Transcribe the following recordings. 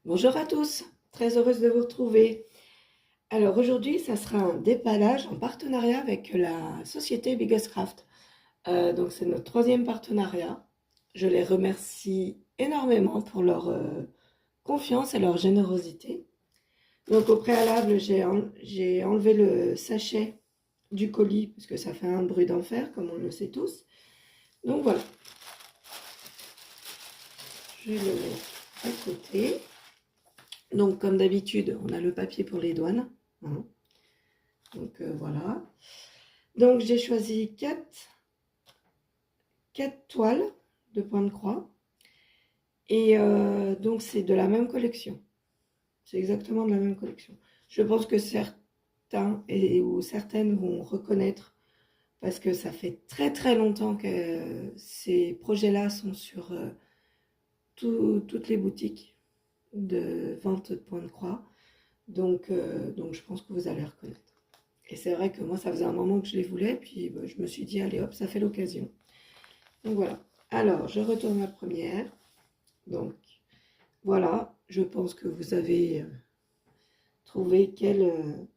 Bonjour à tous, très heureuse de vous retrouver. Alors aujourd'hui, ça sera un dépannage en partenariat avec la société Biggest Craft. Donc c'est notre troisième partenariat. Je les remercie énormément pour leur confiance et leur générosité. Donc au préalable, j'ai enlevé le sachet du colis parce que ça fait un bruit d'enfer, comme on le sait tous. Donc voilà, je vais le mettre à côté. Donc comme d'habitude, on a le papier pour les douanes. Hein. Donc voilà. Donc j'ai choisi 4 toiles de point de croix. Et donc c'est de la même collection. C'est exactement de la même collection. Je pense que certains ou certaines vont reconnaître parce que ça fait très très longtemps que ces projets-là sont sur toutes les boutiques de vente de point de croix. Donc je pense que vous allez reconnaître. Et c'est vrai que moi, ça faisait un moment que je les voulais, puis je me suis dit, allez hop, ça fait l'occasion. Donc voilà. Alors, je retourne la première. Donc, voilà, je pense que vous avez trouvé quelle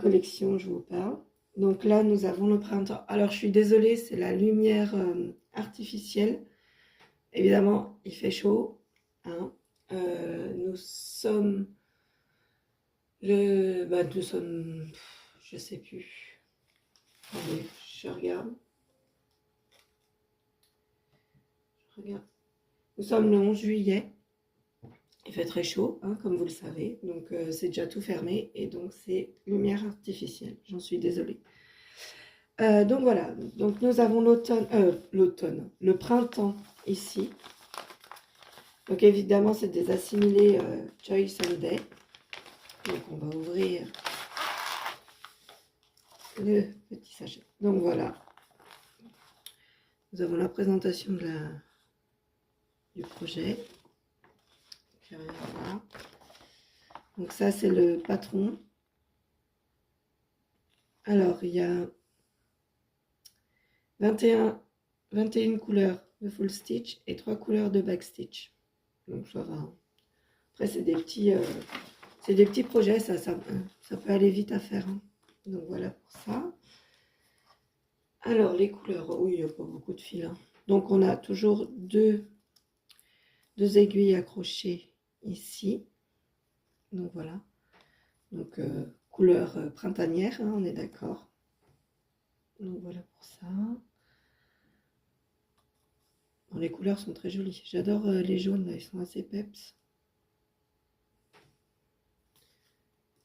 collection je vous parle. Donc là, nous avons le printemps. Alors, je suis désolée, c'est la lumière artificielle. Évidemment, il fait chaud. Hein. Nous sommes nous sommes, je sais plus. Attendez, je regarde. Nous sommes le 11 juillet. Il fait très chaud, hein, comme vous le savez. Donc, c'est déjà tout fermé. Et donc, c'est lumière artificielle. J'en suis désolée. Donc, voilà. Donc, nous avons le printemps ici. Donc, évidemment, c'est des assimilés Joy Sunday. Donc, on va ouvrir le petit sachet. Donc, voilà. Nous avons la présentation du projet. Voilà. Donc ça, c'est le patron. Alors, il y a 21 couleurs de full stitch et 3 couleurs de back stitch. Donc ça va. Après, c'est des petits projets, ça peut aller vite à faire. Hein. Donc voilà pour ça. Alors, les couleurs, oui, il n'y a pas beaucoup de fils. Hein. Donc on a toujours deux aiguilles accrochées ici. Donc voilà. Donc couleur printanière, hein, on est d'accord. Donc voilà pour ça. Bon, les couleurs sont très jolies. J'adore les jaunes, là, ils sont assez peps.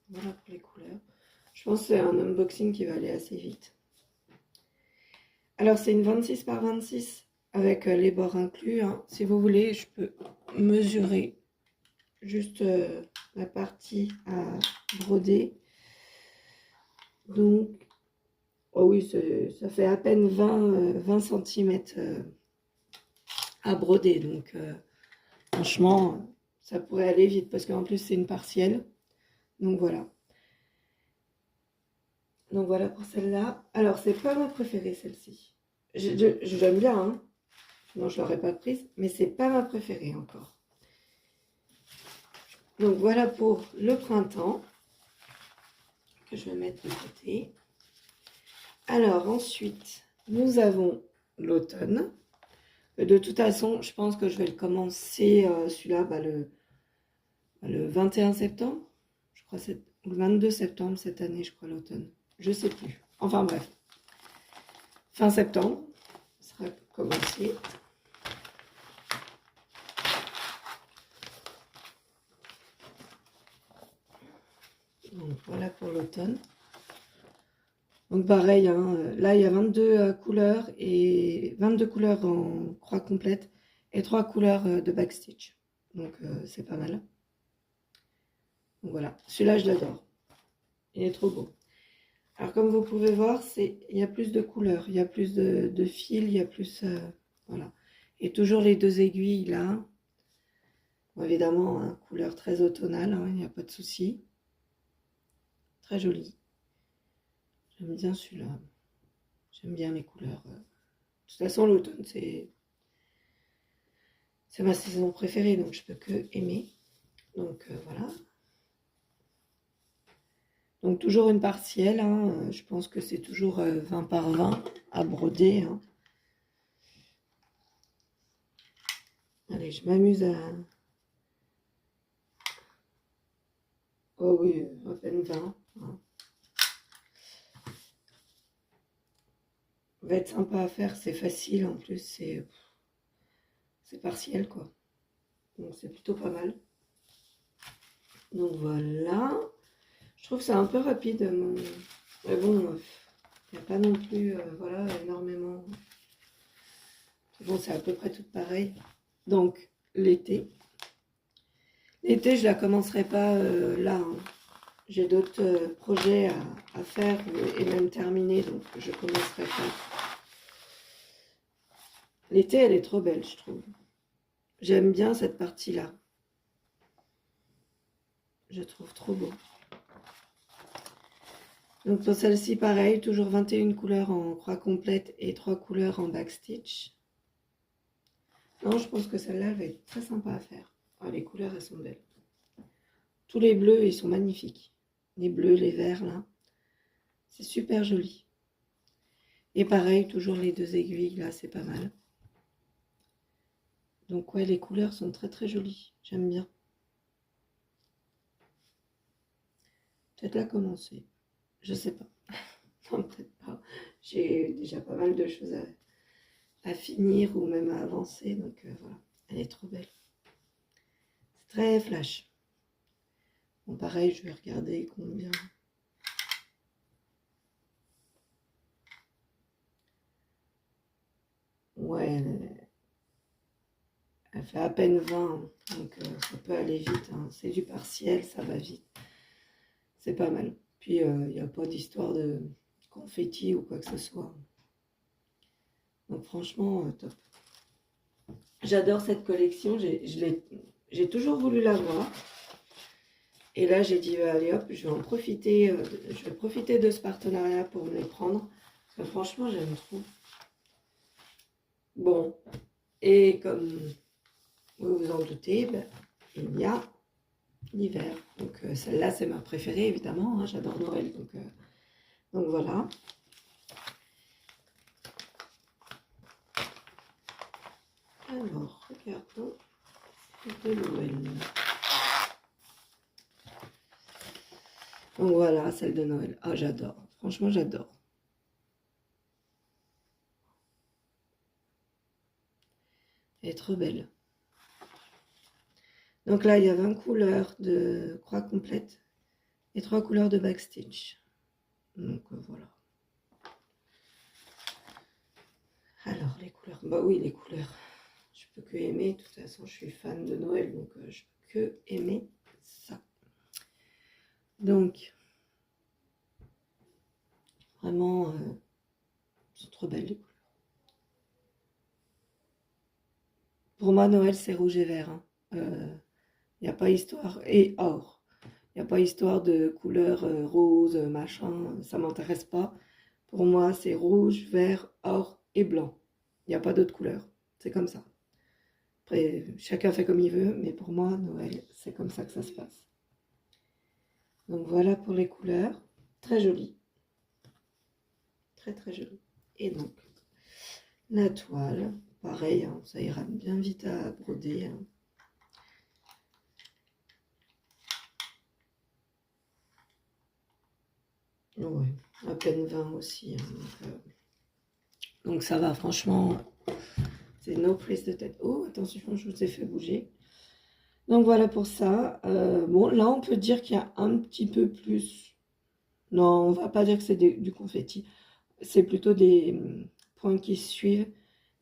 Voilà pour les couleurs. Je pense que c'est un unboxing qui va aller assez vite. Alors c'est une 26 par 26 avec les bords inclus. Hein. Si vous voulez, je peux mesurer juste la partie à broder. Donc, oh oui, ça fait à peine 20 cm à broder. Donc franchement, ça pourrait aller vite parce qu'en plus c'est une partielle. Donc voilà. Donc voilà pour celle-là. Alors c'est pas ma préférée celle-ci. J'aime bien, hein. Non, je l'aurais pas prise, mais c'est pas ma préférée encore. Donc voilà pour le printemps que je vais mettre de côté. Alors ensuite, nous avons l'automne. De toute façon, je pense que je vais le commencer celui-là le 21 septembre. Je crois c'est le 22 septembre cette année, je crois l'automne. Je sais plus. Enfin bref. Fin septembre, ça sera commencé. Donc voilà pour l'automne. Donc pareil, hein, là il y a 22 couleurs et 22 couleurs en croix complète et 3 couleurs de backstitch. Donc c'est pas mal. Donc voilà, celui-là je l'adore. Il est trop beau. Alors comme vous pouvez voir, il y a plus de couleurs, il y a plus de fils, il y a plus... voilà. Et toujours les deux aiguilles là. Bon, évidemment, hein, couleur très automnale, hein, il n'y a pas de souci. Très joli. J'aime bien celui-là. J'aime bien mes couleurs. De toute façon, l'automne, c'est ma saison préférée, donc je peux que aimer. Donc voilà. Donc toujours une partielle, hein. Je pense que c'est toujours 20 par 20 à broder, hein. Allez, je m'amuse à... Oh oui, à peine 20, hein. Va être sympa à faire, c'est facile en plus, c'est partiel quoi. Donc c'est plutôt pas mal. Donc voilà. Je trouve que c'est un peu rapide, mais bon, il n'y a pas non plus voilà, énormément. Bon, c'est à peu près tout pareil. Donc l'été. L'été, je la commencerai pas là, hein. J'ai d'autres projets à faire et même terminer, donc je commencerai pas. L'été, elle est trop belle, je trouve. J'aime bien cette partie-là. Je trouve trop beau. Donc pour celle-ci, pareil, toujours 21 couleurs en croix complète et 3 couleurs en backstitch. Non, je pense que celle-là, elle va être très sympa à faire. Ah, les couleurs, elles sont belles. Tous les bleus, ils sont magnifiques. Les bleus, les verts, là. C'est super joli. Et pareil, toujours les 2 aiguilles, là, c'est pas mal. Donc ouais, les couleurs sont très très jolies. J'aime bien. Peut-être la commencer. Je sais pas. Non, peut-être pas. J'ai déjà pas mal de choses à finir ou même à avancer. Donc voilà, elle est trop belle. C'est très flash. Bon, pareil, je vais regarder combien. Ouais, elle fait à peine 20, donc ça peut aller vite, hein. C'est du partiel, ça va vite. C'est pas mal. Puis il n'y a pas d'histoire de confetti ou quoi que ce soit. Donc franchement, top. J'adore cette collection, j'ai toujours voulu l'avoir. Et là, j'ai dit, allez hop, je vais en profiter, je vais profiter de ce partenariat pour me les prendre. Parce que franchement, j'aime trop. Bon, et comme vous vous en doutez, ben, il y a l'hiver. Donc celle-là, c'est ma préférée, évidemment, hein, j'adore Noël. Donc voilà. Alors, regardons de Noël. Donc voilà, celle de Noël. Ah, j'adore. Franchement, j'adore. Elle est trop belle. Donc là, il y a 20 couleurs de croix complète et 3 couleurs de backstitch. Donc voilà. Alors, les couleurs. Bah oui, les couleurs. Je peux que aimer. De toute façon, je suis fan de Noël, donc je peux que aimer ça. Donc, vraiment, c'est trop belles les couleurs. Pour moi, Noël, c'est rouge et vert, hein. Il n'y a pas histoire. Et or. Il n'y a pas histoire de couleur rose, machin. Ça m'intéresse pas. Pour moi, c'est rouge, vert, or et blanc. Il n'y a pas d'autre couleur. C'est comme ça. Après, chacun fait comme il veut, mais pour moi, Noël, c'est comme ça que ça se passe. Donc voilà pour les couleurs. Très joli. Très très joli. Et donc, la toile, pareil, hein, ça ira bien vite à broder, hein. Ouais, à peine 20 aussi, hein, donc ça va, franchement, c'est no prise de tête. Oh, attention, je vous ai fait bouger. Donc voilà pour ça. Bon, là, on peut dire qu'il y a un petit peu plus. Non, on va pas dire que c'est du confetti. C'est plutôt des points qui suivent.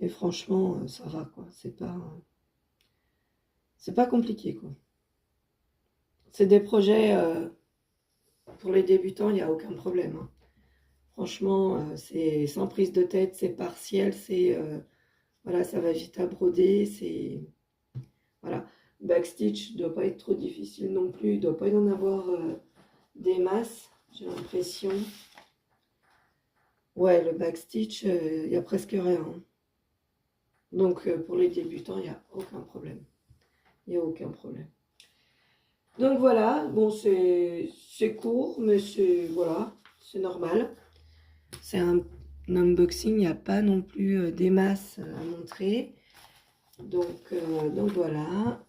Et franchement, ça va, quoi. C'est pas compliqué, quoi. C'est des projets, pour les débutants, il n'y a aucun problème, hein. Franchement, c'est sans prise de tête, c'est partiel, voilà, ça va vite à broder, voilà. Backstitch ne doit pas être trop difficile non plus, il ne doit pas y en avoir des masses, j'ai l'impression. Ouais, le backstitch, il n'y a presque rien, hein. Donc pour les débutants, il n'y a aucun problème. Il n'y a aucun problème. Donc voilà, bon c'est court, mais c'est voilà, c'est normal. C'est un unboxing, il n'y a pas non plus des masses à montrer. Donc voilà.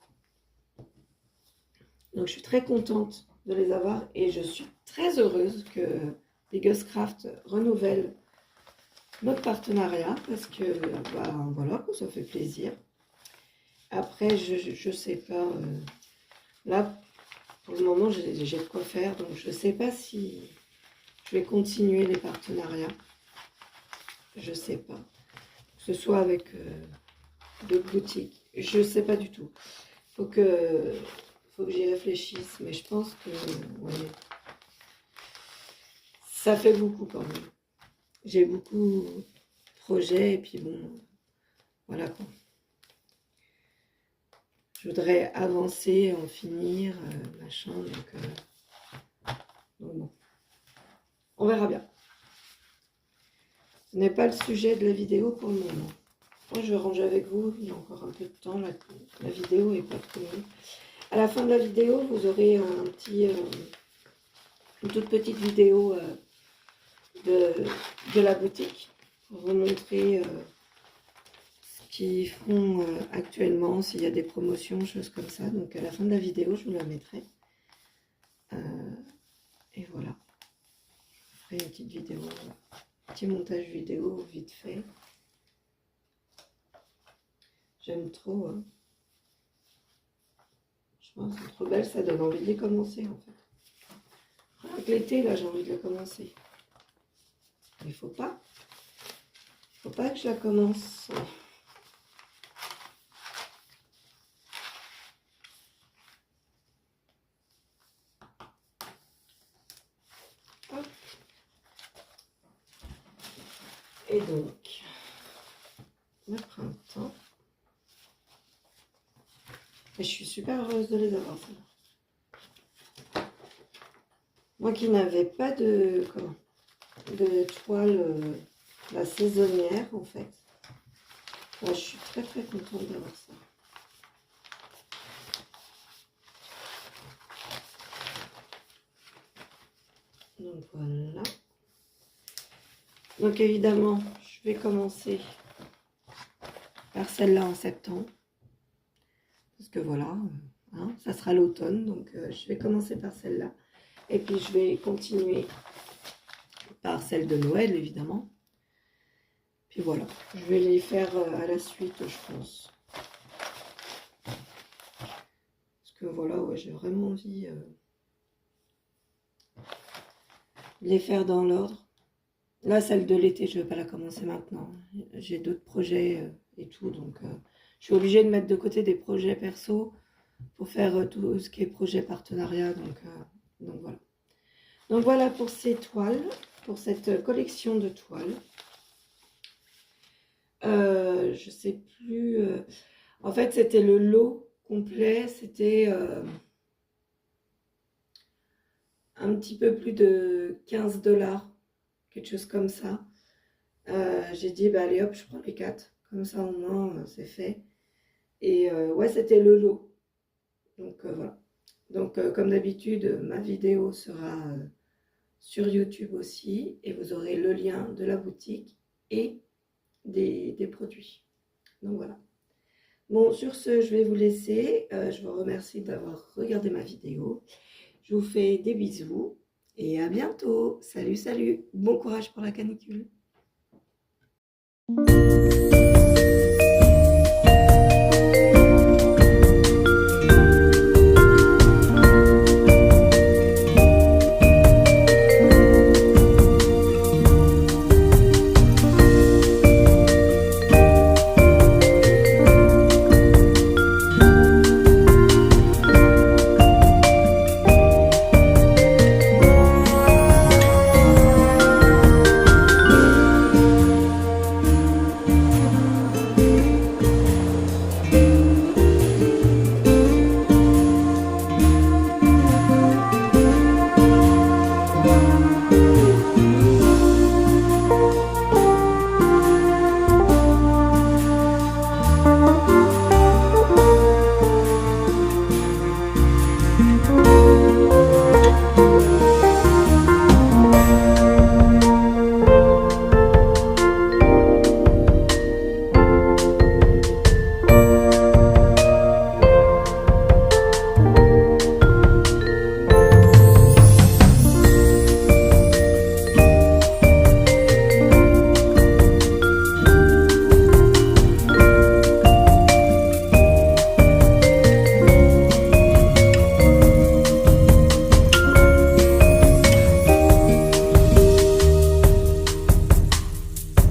Donc je suis très contente de les avoir et je suis très heureuse que Biguscraft renouvelle notre partenariat parce que bah, voilà, ça fait plaisir. Après, je sais pas, là pour le moment j'ai de quoi faire, donc je sais pas si je vais continuer les partenariats. Je sais pas. Que ce soit avec d'autres boutiques. Je sais pas du tout. Faut que j'y réfléchisse. Mais je pense que ouais, ça fait beaucoup quand même. J'ai beaucoup de projets et puis bon, voilà quoi. Je voudrais avancer, en finir, machin. Donc bon, on verra bien. Ce n'est pas le sujet de la vidéo pour le moment. Moi, je vais ranger avec vous. Il y a encore un peu de temps. La vidéo est pas trop longue. À la fin de la vidéo, vous aurez une toute petite vidéo de la boutique pour vous montrer ce qu'ils font actuellement, s'il y a des promotions, choses comme ça. Donc à la fin de la vidéo, je vous la mettrai. Et voilà. Je ferai une petite vidéo, un petit montage vidéo vite fait. J'aime trop. Hein. Je pense que c'est trop belle, ça donne envie de les commencer en fait. Avec l'été, là, j'ai envie de la commencer. Mais il faut pas que je la commence. Hop. Et donc, le printemps. Et je suis super heureuse de les avoir. Moi qui n'avais pas de toile la saisonnière en fait. Moi, je suis très très contente d'avoir ça. Donc voilà. Donc évidemment, je vais commencer par celle-là en septembre. Parce que voilà, hein, ça sera l'automne. Donc je vais commencer par celle-là. Et puis je vais continuer par celle de Noël évidemment. Puis voilà, je vais les faire à la suite je pense. Parce que voilà, ouais, j'ai vraiment envie de les faire dans l'ordre. Là, celle de l'été, je ne vais pas la commencer maintenant. J'ai d'autres projets et tout, donc je suis obligée de mettre de côté des projets perso pour faire tout ce qui est projet partenariat. Donc voilà. Donc voilà pour ces toiles, pour cette collection de toiles. Je sais plus. En fait, c'était le lot complet. C'était un petit peu plus de 15 $, quelque chose comme ça. J'ai dit, bah allez hop, je prends les 4. Comme ça, au moins, c'est fait. Et ouais, c'était le lot. Donc voilà. Donc comme d'habitude, ma vidéo sera sur YouTube aussi. Et vous aurez le lien de la boutique et des produits. Donc voilà. Bon, sur ce, je vais vous laisser. Je vous remercie d'avoir regardé ma vidéo. Je vous fais des bisous. Et à bientôt. Salut, salut. Bon courage pour la canicule.